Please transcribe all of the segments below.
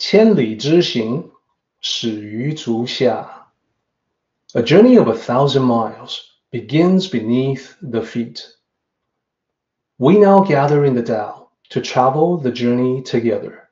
千里之行，始于足下. A journey of 1,000 miles begins beneath the feet. We now gather in the Tao to travel the journey together.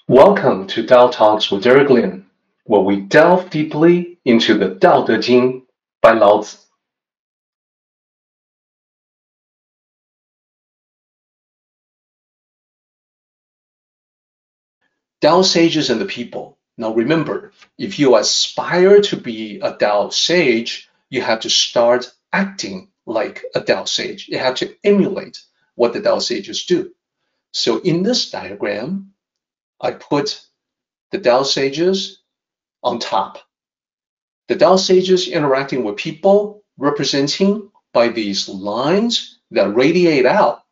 Welcome to Tao Talks with Derek Lin, where we delve deeply into the Daodejing by Lao Tzu. Tao Sages and the People. Now remember, if you aspire to be a Tao Sage, you have to start acting like a Tao Sage. You have to emulate what the Tao Sages do. So in this diagram, I put the Tao Sages on top. The Tao Sages interacting with people representing by these lines that radiate out.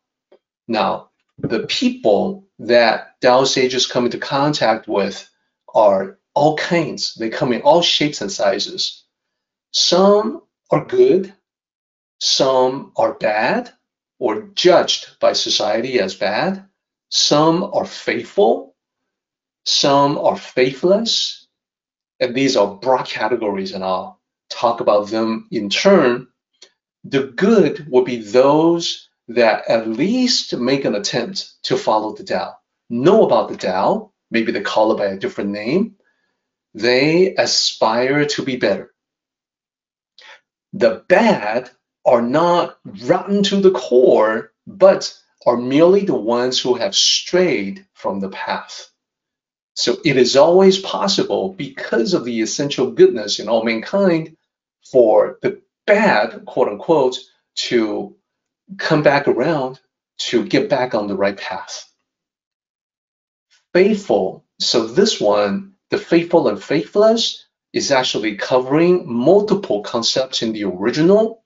Now, the people that Tao Sages come into contact with are all kinds. They come in all shapes and sizes. Some are good, some are bad or judged by society as bad. Some are faithful, some are faithless, and these are broad categories, and I'll talk about them in turn. The good will be those that at least make an attempt to follow the Tao, know about the Tao, maybe they call it by a different name. They aspire to be better. The bad are not rotten to the core, but are merely the ones who have strayed from the path. So it is always possible, because of the essential goodness in all mankind, for the bad, quote unquote, to come back around, to get back on the right path. Faithful, so this one, the faithful and faithless, is actually covering multiple concepts in the original.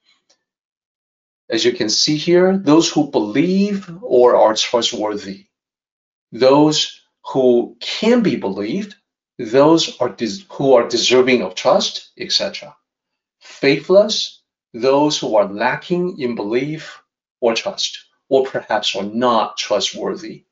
As you can see here, those who believe or are trustworthy, those who can be believed, those who are deserving of trust, etc. Faithless, those who are lacking in belief or trust, or perhaps are not trustworthy.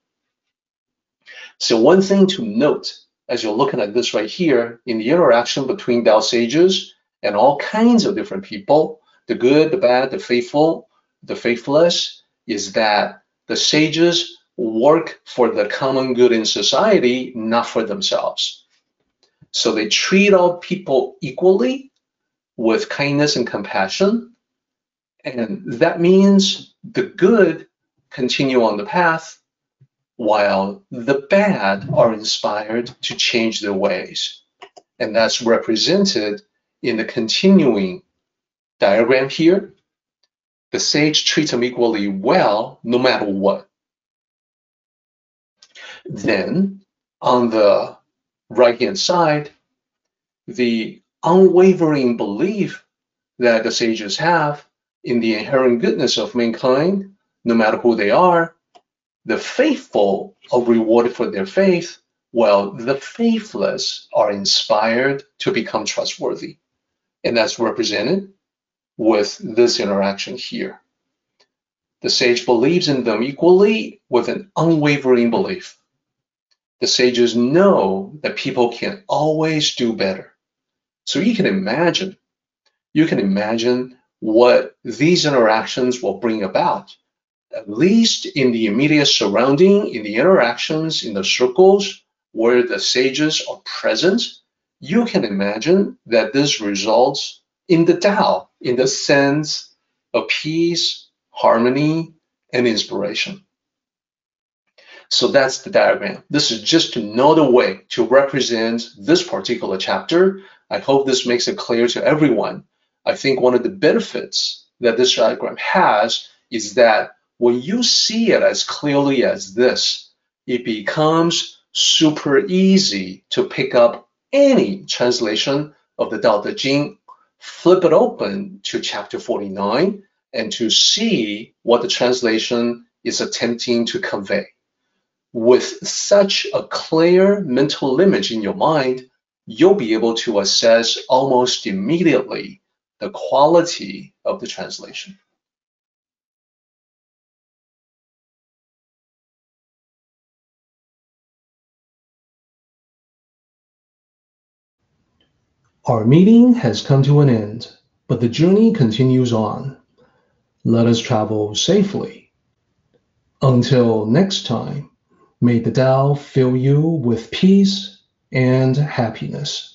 So one thing to note as you're looking at this right here, in the interaction between Tao Sages and all kinds of different people, the good, the bad, the faithful, the faithless, is that the sages work for the common good in society, not for themselves. So they treat all people equally with kindness and compassion, and that means the good continue on the path, while the bad are inspired to change their ways. And that's represented in the continuing diagram here. The sage treats them equally well, no matter what. Then, on the right-hand side, the unwavering belief that the sages have in the inherent goodness of mankind, no matter who they are. The faithful are rewarded for their faith, while the faithless are inspired to become trustworthy. And that's represented with this interaction here. The sage believes in them equally with an unwavering belief. The sages know that people can always do better. So you can imagine what these interactions will bring about. At least in the immediate surrounding, in the interactions, in the circles where the sages are present, you can imagine that this results in the Tao, in the sense of peace, harmony, and inspiration. So that's the diagram. This is just another way to represent this particular chapter. I hope this makes it clear to everyone. I think one of the benefits that this diagram has is that when you see it as clearly as this, it becomes super easy to pick up any translation of the Daodejing, flip it open to chapter 49, and to see what the translation is attempting to convey. with such a clear mental image in your mind, you'll be able to assess almost immediately the quality of the translation. Our meeting has come to an end, but the journey continues on. Let us travel safely. Until next time, may the Tao fill you with peace and happiness.